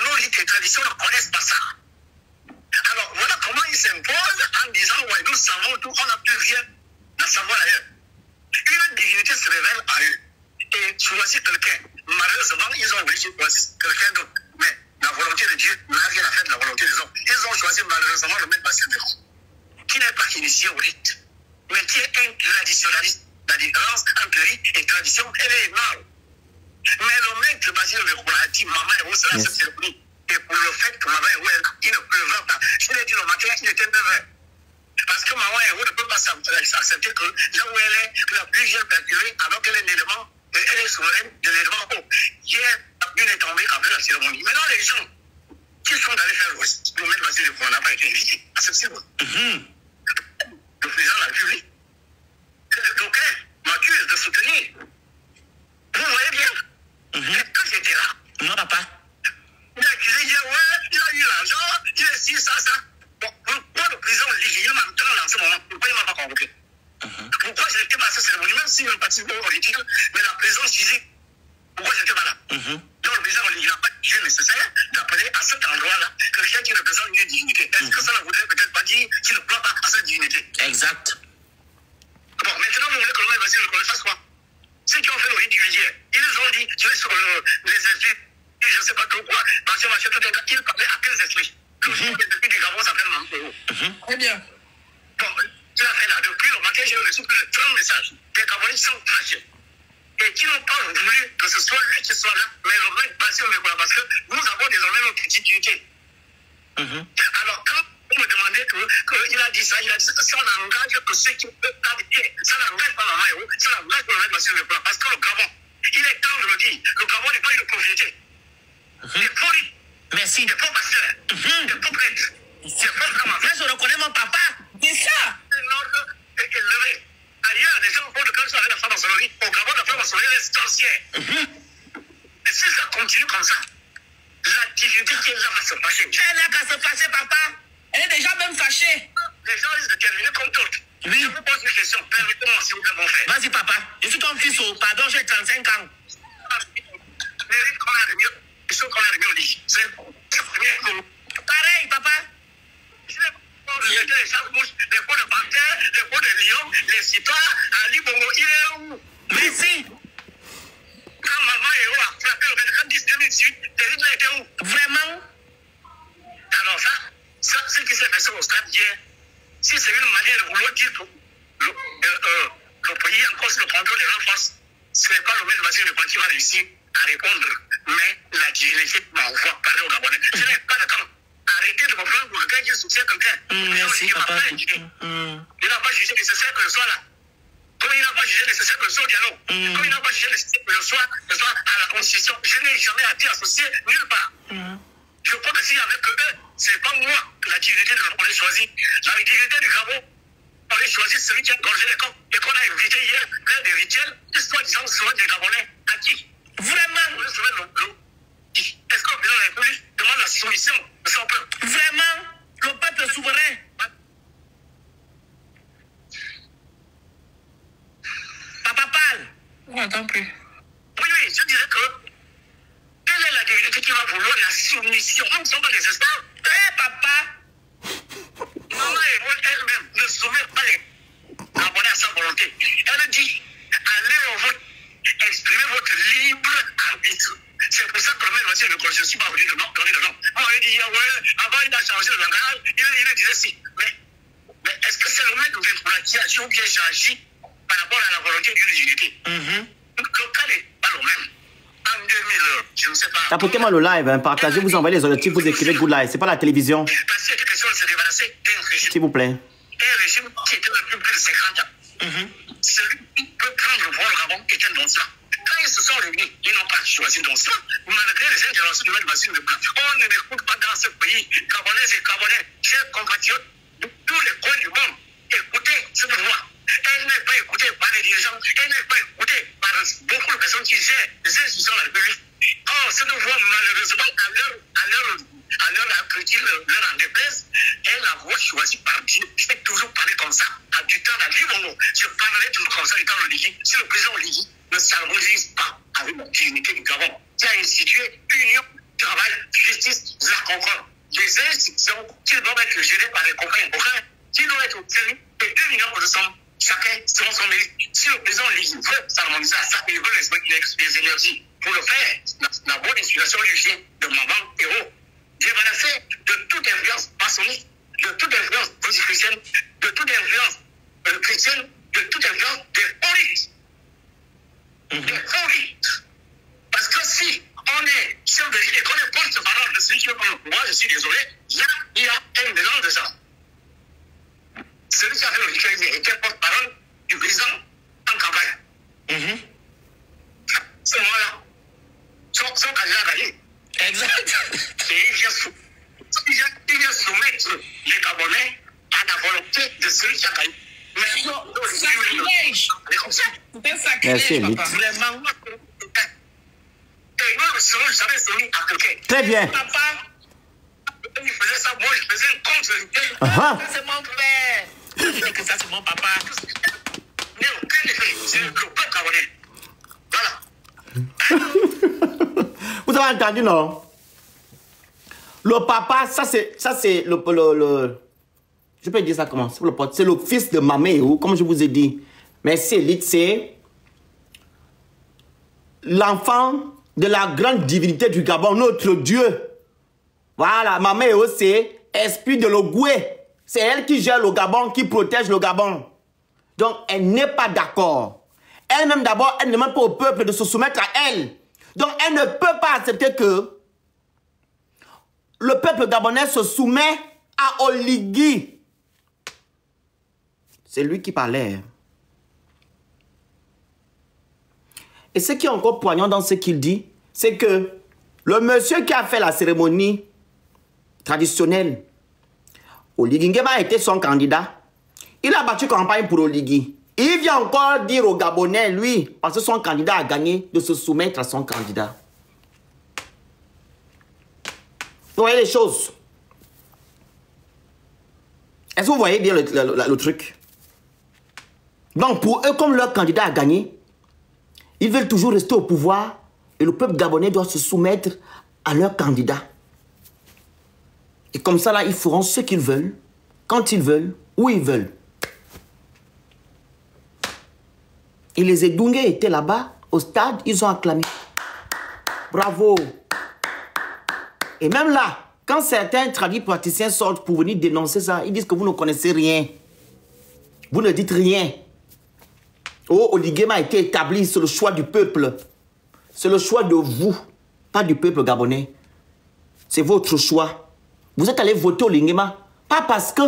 nos rites et traditions ne connaissent pas ça. Alors voilà comment ils s'imposent en disant ouais, nous savons tout, on n'a plus rien à savoir ailleurs. Une divinité se révèle à eux et choisit quelqu'un. Malheureusement, ils ont obligé de choisir quelqu'un d'autre. Mais la volonté de Dieu n'a rien à faire de la volonté des hommes. Ils ont choisi malheureusement le maître Basile qui n'est pas initié au rite, mais qui est un traditionnaliste. La différence entre rite et tradition, elle est énorme. Mais le maître Basile a dit maman Héros sera cette cérémonie. Et pour le fait que maman Héros, il ne pleuvra pas. Je l'ai dit le matin, il était 9h. Parce que maman Héros ne peut pas accepter que là où elle est, la pluie vient perculer alors qu'elle est l'élément, elle est souveraine de l'élément haut. Hier, la pluie est tombée après la cérémonie. Maintenant, les gens qui sont allés faire le maître Basile n'a pas été invité à cette cérémonie. Le président de la République. D'aucuns m'accusent de soutenir. Vous voyez bien. Est-ce que j'étais là? Non, papa. Il a accusé, il a dit, ouais, il a eu l'argent, il a si, ça. Bon, pourquoi le président il m'entend en ce moment? Pourquoi il ne m'a pas convoqué? Pourquoi je n'étais pas à cette cérémonie, même s'il ne participe pas au politique, mais la présidence physique, pourquoi je n'étais pas là? Donc le président il n'a pas jugé nécessaire d'appeler à cet endroit-là quelqu'un qui représente une divinité. Est-ce que ça ne voudrait peut-être pas dire qu'il ne croit pas à cette divinité? Exact. Bon, maintenant, vous voulez que le maître Basile le fasse quoi? Ceux qui ont fait le rite dividier, ils ont dit, tu es sur les esprits, je ne sais pas trop quoi, machin, tout un cas, ils parlaient à 15 esprits. Le jour des esprits du Gabon s'appelle Mambo. Très bien. Bon, il a fait là, depuis le matin, j'ai reçu plus de 30 messages. Des Gabonais sont fâchés. Et qui n'ont pas voulu que ce soit lui qui soit là, mais le maître Basile le quoi, parce que nous avons désormais notre divinité. Alors, quand vous me demandez qu'il a dit ça, ça n'engage que ceux qui peuvent pas dire. Ça n'engage pas Maman Héros, ça n'engage pas le maître Basile le quoi, parce que le Gabon, il est temps de le dire, le Gabon n'est pas une pauvreté. Des pauvres, Merci. des pauvres pasteurs, des pauvres prêtres, des pauvres camarades. Là, je reconnais mon papa. C'est ça. L'ordre est élevé. Ailleurs, les gens font de comme ça avec la franc-maçonnerie. Au Gabon, la franc-maçonnerie est essentielle. Et si ça continue comme ça, la divinité qui est là va se fâcher. Elle n'a qu'à se fâcher, papa. Elle est déjà même fâchée. Les gens risquent de terminer comme d'autres. Oui. Je vous pose une question. Permettez-moi, s'il vous plaît, mon frère. Vas-y, papa. Je suis ton fils. Pardon, j'ai 35 ans. Les rites qu'on a remis, ils sont qu'on a remis au lit. C'est premier. Pareil, papa. Les chasse-mouches, les pots de panthère, les pots de lion, les citas, Ali Bongo, il est où? Merci. Quand maman Héros a frappé le 24 10 2018, les rites là étaient où? Vraiment? Alors ça, ce qui s'est passé au stade hier, si c'est une manière de vouloir dire que le pays encore sous le contrôle des renforces, ce n'est pas le maître Basile Lecointe qui va réussir à répondre, mais la divinité m'envoie parler aux Gabonais. Je n'ai pas de temps. Arrêtez de me prendre pour quelqu'un qui soutient quelqu'un. Merci, papa. Il n'a pas jugé nécessaire que je sois là. Comme il n'a pas jugé nécessaire que je sois au dialogue. Comme il n'a pas jugé nécessaire que je sois à la Constitution. Je n'ai jamais été associé nulle part. Je crois que s'il y avait que eux, ce n'est pas moi que la divinité du Gabon a choisi. La divinité du Gabon, on a choisi celui qui a gorgé les camps et qu'on a invité hier, faire des rituels, soi-disant souvent des Gabonais. À qui? Vraiment? Est-ce que le président de la République demande la soumission de son peuple? Vraiment? Le peuple souverain? Papa parle. On n'entend plus. Oui, je dirais que quelle est la divinité qui va vouloir la soumission? Nous ne sommes pas des esclaves. Papa. Maman Héros elle-même ne soumet pas les Gabonais à sa volonté. Elle dit, allez au vote, exprimez votre libre arbitre. C'est pour ça que le maître Basile Lecointe, je ne suis pas venu de nom, donner le nom. Moi, il dit, ouais, avant il a changé le langage, il disait si. Mais est-ce que c'est le maître qui agit ou bien j'agis par rapport à la volonté d'une unité? Le cas n'est pas le même. En je ne sais pas. Tapotez-moi le live, hein. Partagez, vous envoyez les objectifs, vous écrivez Good Live. C'est pas la télévision. Parce que cette question de se débarrasser d'un régime. S'il vous plaît. Un régime qui était depuis plus de 50 ans. Celui qui peut prendre le pouvoir au Gabon est un Donsla. Quand ils se sont réunis, ils n'ont pas choisi Donsla. Malgré les interventions de Noël Basile de Blanc, on ne m'écoute pas dans ce pays. Gabonais et Gabonais, chers compatriotes de tous les coins du monde, écoutez cette voix. Elle n'est pas écoutée par les dirigeants, elle n'est pas écoutée par beaucoup de personnes qui gèrent les institutions de la République. Or, cette voix, malheureusement, à l'heure que leur en déplaise, est la voix choisie par Dieu. Je vais toujours parler comme ça. À du temps d'Ali Bongo, je parlerai toujours comme ça du temps de Ligui. Si le président Ligui ne s'harmonise pas avec la dignité du Gabon, qui a institué union, travail, justice, la concorde. Les institutions qui doivent être gérées par les compagnies qui doivent être obtenues de 2 millions de sommes. Chacun selon son mérite. Si le président Ligui veut s'harmoniser à ça, il veut les énergies pour le faire, la bonne inspiration lui vient de Maman Héros. Débarrassé de toute influence maçonnique, de toute influence chrétienne, de toute influence chrétienne, de toute influence des horites. Des horites. Parce que si on est chef de l'île et qu'on est porte-parole de celui qui veut prendre le pouvoir, je suis désolé, il y a un mélange de ça. Celui qui a fait le rituel était porte-parole du président en campagne. C'est moi-là. Son candidat a gagné. Exact. Et il vient soumettre les Gabonais à la volonté de celui qui a gagné. Mais non, Merci, Elite. Vraiment, et moi, je savais soumis à quelqu'un. Très bien. Papa, il faisait ça, moi, je faisais contre. C'est mon père. Je disais que ça, c'est mon papa. Mais aucun effet. C'est le peuple gabonais. Voilà. Vous avez entendu, non? Le papa, ça c'est le je peux dire ça comment? C'est le fils de Maméo, comme je vous ai dit. Mais c'est Elite, c'est l'enfant de la grande divinité du Gabon, notre Dieu. Voilà, Maméo, c'est esprit de l'Ogoué. C'est elle qui gère le Gabon, qui protège le Gabon. Donc, elle n'est pas d'accord. Elle-même, d'abord, elle ne demande pas au peuple de se soumettre à elle. Donc, elle ne peut pas accepter que le peuple gabonais se soumet à Oligui. C'est lui qui parlait. Et ce qui est encore poignant dans ce qu'il dit, c'est que le monsieur qui a fait la cérémonie traditionnelle, Oligui Nguema était son candidat. Il a battu campagne pour Oligui. Il vient encore dire aux Gabonais, lui, parce que son candidat a gagné, de se soumettre à son candidat. Vous voyez les choses? Est-ce que vous voyez bien le truc? Donc pour eux, comme leur candidat a gagné, ils veulent toujours rester au pouvoir et le peuple gabonais doit se soumettre à leur candidat. Et comme ça, là, ils feront ce qu'ils veulent, quand ils veulent, où ils veulent. Et les Edungé étaient là-bas, au stade, ils ont acclamé. Bravo! Et même là, quand certains tradipraticiens sortent pour venir dénoncer ça, ils disent que vous ne connaissez rien. Vous ne dites rien. Oh, Oligui a été établi, c'est le choix du peuple. C'est le choix de vous, pas du peuple gabonais. C'est votre choix. Vous êtes allé voter Oligui, pas parce que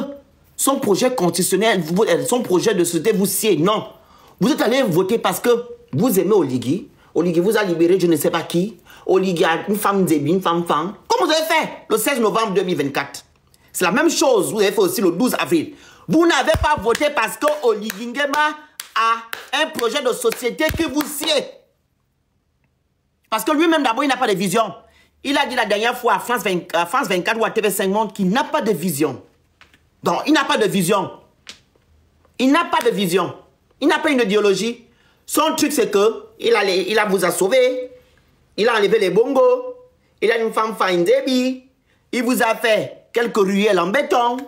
son projet constitutionnel, son projet de société vous sied, non. Vous êtes allé voter parce que vous aimez Oligui. Oligui vous a libéré je ne sais pas qui. Oligui a une femme zébi, une femme. Comme vous avez fait le 16 novembre 2024. C'est la même chose, vous avez fait aussi le 12 avril. Vous n'avez pas voté parce que Oligui Nguema a un projet de société qui vous sied. Parce que lui-même d'abord, il n'a pas de vision. Il a dit la dernière fois à France 24 ou à TV5 Monde qu'il n'a pas de vision. Donc, il n'a pas de vision. Il n'a pas de vision. Il n'a pas une idéologie. Son truc, c'est que il vous a sauvé. Il a enlevé les bongos. Il a une femme Faindebi. Il vous a fait quelques ruelles en béton.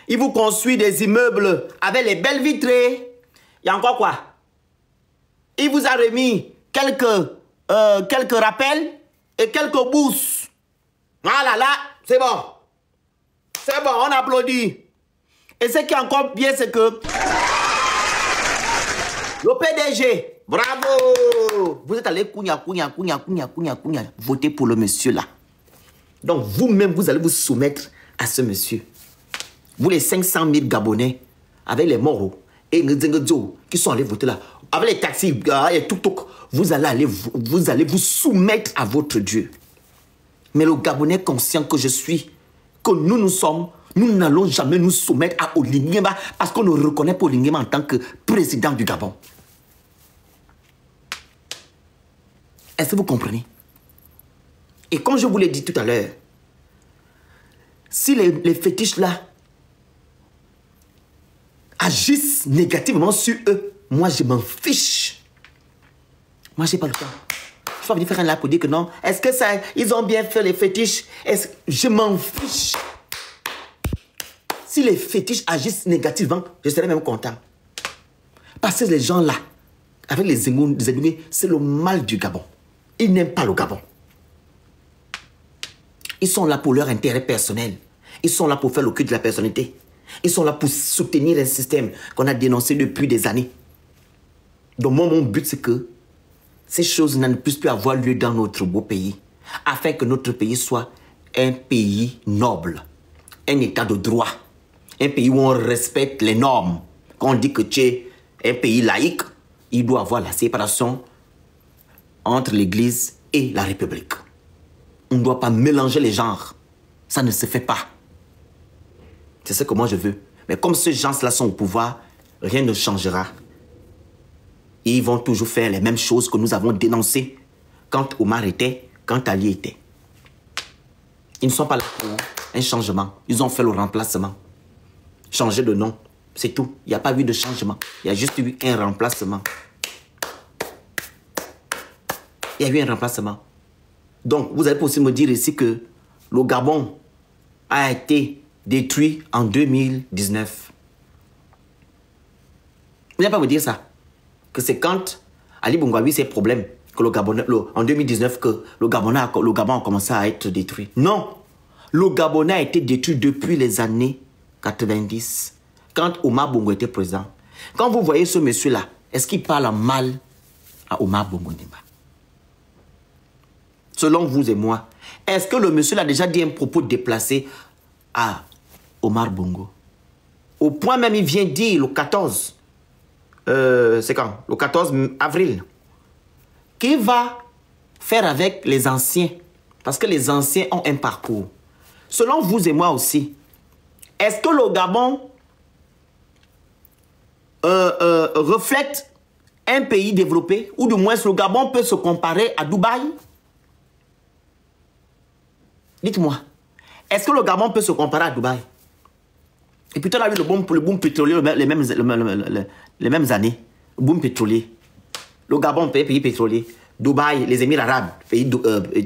Il vous construit des immeubles avec les belles vitrées. Il y a encore quoi? Il vous a remis quelques rappels et quelques bourses. Voilà, là, c'est bon. C'est bon, on applaudit. Et ce qui est encore bien, c'est que le PDG Bravo! Vous êtes allé voter pour le monsieur là. Donc vous-même, vous allez vous soumettre à ce monsieur. Vous les 500 000 Gabonais, avec les Moro et Nzengedzo qui sont allés voter là, avec les taxis et tout, vous allez vous soumettre à votre Dieu. Mais le Gabonais conscient que je suis, que nous sommes, nous n'allons jamais nous soumettre à Olinguema parce qu'on ne reconnaît pas Olinguema en tant que président du Gabon. Est-ce que vous comprenez? Et comme je vous l'ai dit tout à l'heure, si les fétiches là agissent négativement sur eux, moi je m'en fiche. Moi j'ai pas le temps. Je vais venir faire un live pour dire que non. Est-ce que ça, ils ont bien fait les fétiches? Je m'en fiche. Si les fétiches agissent négativement, je serais même content. Parce que les gens là, avec les Zégoumé, c'est le mal du Gabon. Ils n'aiment pas le Gabon. Ils sont là pour leur intérêt personnel. Ils sont là pour faire le cul de la personnalité. Ils sont là pour soutenir un système qu'on a dénoncé depuis des années. Donc moi, mon but, c'est que ces choses ne puissent plus avoir lieu dans notre beau pays, afin que notre pays soit un pays noble, un état de droit, un pays où on respecte les normes. Quand on dit que tu es un pays laïque, il doit avoir la séparation entre l'Église et la République. On ne doit pas mélanger les genres. Ça ne se fait pas. C'est ce que moi je veux. Mais comme ces gens-là sont au pouvoir, rien ne changera. Ils vont toujours faire les mêmes choses que nous avons dénoncées quand Omar était, quand Ali était. Ils ne sont pas là pour un changement. Ils ont fait le remplacement. Changer de nom, c'est tout. Il n'y a pas eu de changement. Il y a juste eu un remplacement. Il y a eu un remplacement. Donc, vous allez aussi me dire ici que le Gabon a été détruit en 2019. Vous n'allez pas me dire ça. Que c'est quand Ali Bongo a eu ses problèmes que le Gabon, en 2019 que le Gabon a commencé à être détruit. Non. Le Gabon a été détruit depuis les années 90, quand Omar Bongo était président. Quand vous voyez ce monsieur-là, est-ce qu'il parle mal à Omar Bongo Ndimba? Selon vous et moi, est-ce que le monsieur a déjà dit un propos déplacé à Omar Bongo? Au point même, il vient dire le 14, c'est quand? Le 14 avril, qu'il va faire avec les anciens, parce que les anciens ont un parcours. Selon vous et moi aussi, est-ce que le Gabon reflète un pays développé, ou du moins le Gabon peut se comparer à Dubaï? Dites-moi, est-ce que le Gabon peut se comparer à Dubaï? Et puis, on a eu le boom pétrolier les mêmes années. Le boom pétrolier. Le Gabon, pays pétrolier. Dubaï, les Émirats arabes, pays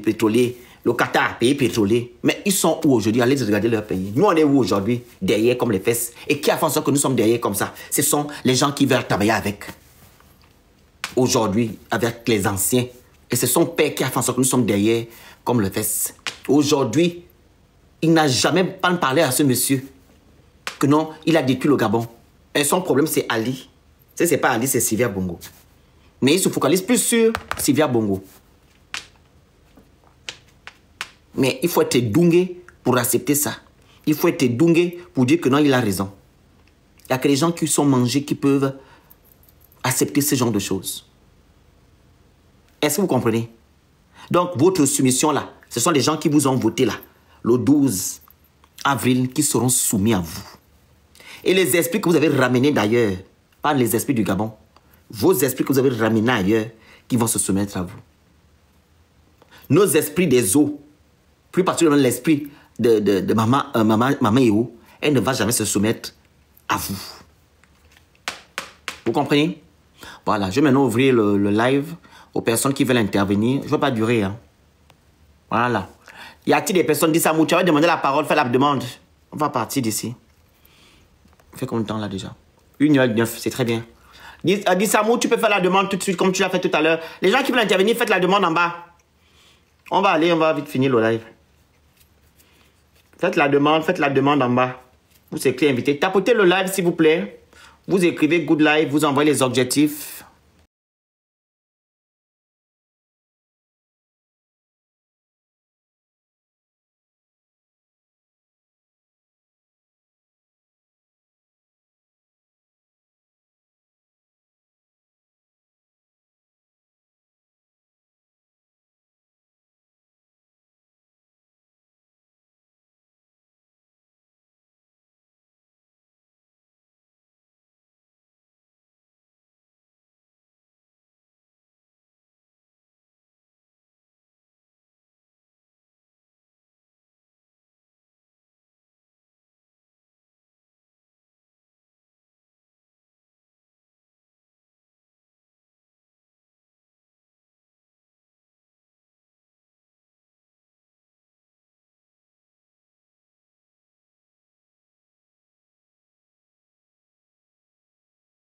pétrolier. Le Qatar, pays pétrolier. Mais ils sont où aujourd'hui? Allez regarder leur pays. Nous, on est où aujourd'hui? Derrière comme les fesses. Et qui a fait en sorte que nous sommes derrière comme ça? Ce sont les gens qui veulent travailler avec. Aujourd'hui, avec les anciens. Et ce sont pères qui a fait en sorte que nous sommes derrière comme les fesses. Aujourd'hui, il n'a jamais pas parlé à ce monsieur que non, il a détruit le Gabon. Et son problème, c'est Ali. Ce n'est pas Ali, c'est Sylvia Bongo. Mais il se focalise plus sur Sylvia Bongo. Mais il faut être doué pour accepter ça. Il faut être doué pour dire que non, il a raison. Il n'y a que les gens qui sont mangés qui peuvent accepter ce genre de choses. Est-ce que vous comprenez? Donc, votre soumission là, ce sont les gens qui vous ont voté là, le 12 avril, qui seront soumis à vous. Et les esprits que vous avez ramenés d'ailleurs, pas les esprits du Gabon, vos esprits que vous avez ramenés ailleurs, qui vont se soumettre à vous. Nos esprits des eaux, plus particulièrement l'esprit de Maman Eo, elle ne va jamais se soumettre à vous. Vous comprenez? Voilà, je vais maintenant ouvrir le live aux personnes qui veulent intervenir. Je ne vais pas durer, hein. Voilà. Y a-t-il des personnes qui disent ça? Tu vas demander la parole, fais la demande. On va partir d'ici. Fait combien de temps là déjà? 1h09, c'est très bien. Dis Samou, tu peux faire la demande tout de suite comme tu l'as fait tout à l'heure. Les gens qui veulent intervenir, faites la demande en bas. On va aller, on va vite finir le live. Faites la demande en bas. Vous écrivez invité. Tapotez le live s'il vous plaît. Vous écrivez good live, vous envoyez les objectifs.